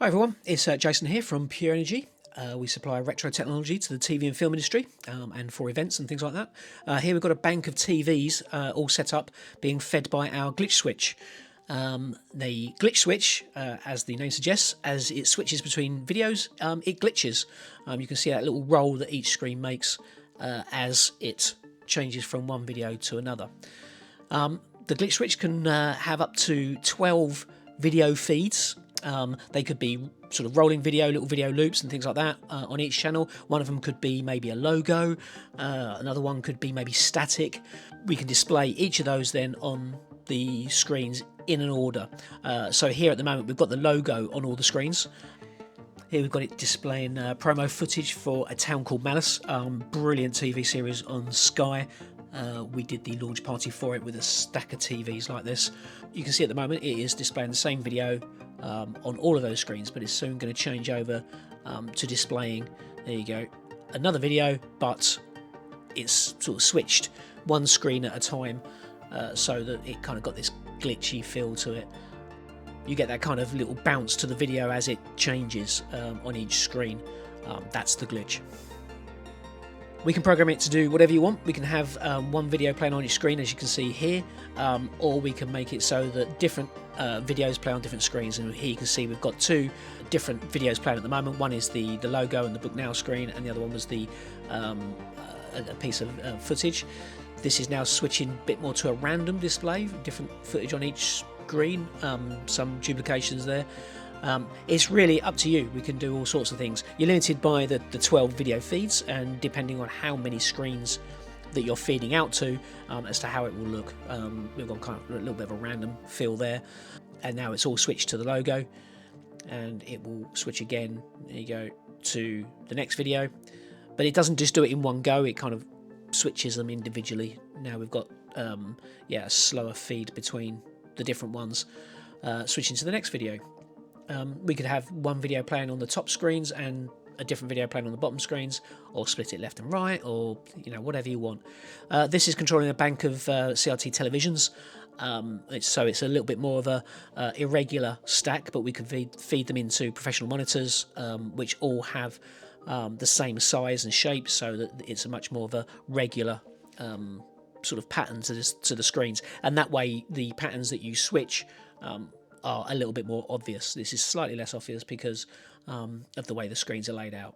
Hi everyone, it's Jason here from Pure Energy. We supply retro technology to the TV and film industry and for events and things like that. Here we've got a bank of TVs all set up being fed by our glitch switch. The glitch switch, as the name suggests, as it switches between videos, it glitches. You can see that little roll that each screen makes as it changes from one video to another. The glitch switch can have up to 12 video feeds. They could be sort of rolling video, little video loops and things like that on each channel. One of them could be maybe a logo, another one could be maybe static. We can display each of those then on the screens in an order. So here at the moment we've got the logo on all the screens. Here we've got it displaying promo footage for A Town Called Malice, brilliant TV series on Sky. We did the launch party for it with a stack of TVs like this. You can see at the moment it is displaying the same video on all of those screens, but it's soon going to change over to displaying, there you go, another video, but it's sort of switched one screen at a time so that it kind of got this glitchy feel to it. You get that kind of little bounce to the video as it changes on each screen. That's the glitch. We can program it to do whatever you want. We can have one video playing on each screen, as you can see here, or we can make it so that different videos play on different screens. And here you can see we've got two different videos playing at the moment. One is the logo and the Book Now screen, and the other one was the a piece of footage. This is now switching a bit more to a random display, different footage on each screen, some duplications there. It's really up to you. We can do all sorts of things. You're limited by the 12 video feeds, and depending on how many screens that you're feeding out to, as to how it will look. We've got kind of a little bit of a random feel there, and now it's all switched to the logo, and it will switch again, there you go, to the next video. But it doesn't just do it in one go, it kind of switches them individually. Now we've got a slower feed between the different ones, switching to the next video. We could have one video playing on the top screens and a different video playing on the bottom screens, or split it left and right, or whatever you want. This is controlling a bank of CRT televisions, so it's a little bit more of a irregular stack, but we could feed them into professional monitors, which all have the same size and shape, so that it's a much more of a regular sort of pattern to the screens, and that way the patterns that you switch are a little bit more obvious. This is slightly less obvious because of the way the screens are laid out.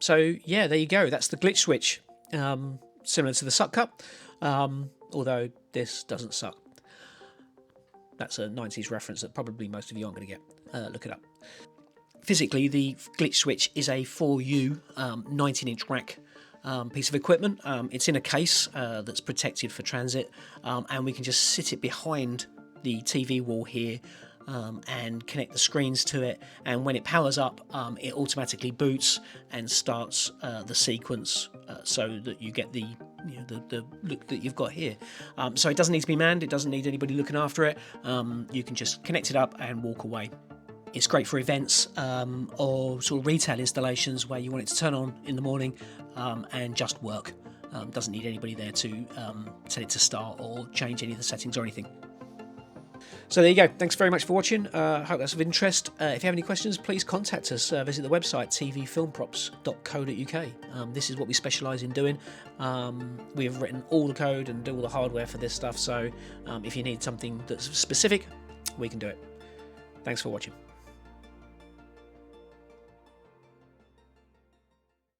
So yeah, there you go. That's the glitch switch, similar to the suck cup, although this doesn't suck. That's a 90s reference that probably most of you aren't going to get. Look it up. Physically, the glitch switch is a 4U 19-inch rack piece of equipment. It's in a case that's protected for transit, and we can just sit it behind the TV wall here and connect the screens to it, and when it powers up, it automatically boots and starts the sequence so that you get the look that you've got here. So it doesn't need to be manned, it doesn't need anybody looking after it. You can just connect it up and walk away. It's great for events or sort of retail installations where you want it to turn on in the morning and just work. Doesn't need anybody there to tell it to start or change any of the settings or anything. So there you go. Thanks very much for watching. Hope that's of interest. If you have any questions, please contact us. Visit the website tvfilmprops.co.uk. This is what we specialise in doing. We have written all the code and do all the hardware for this stuff. So if you need something that's specific, we can do it. Thanks for watching.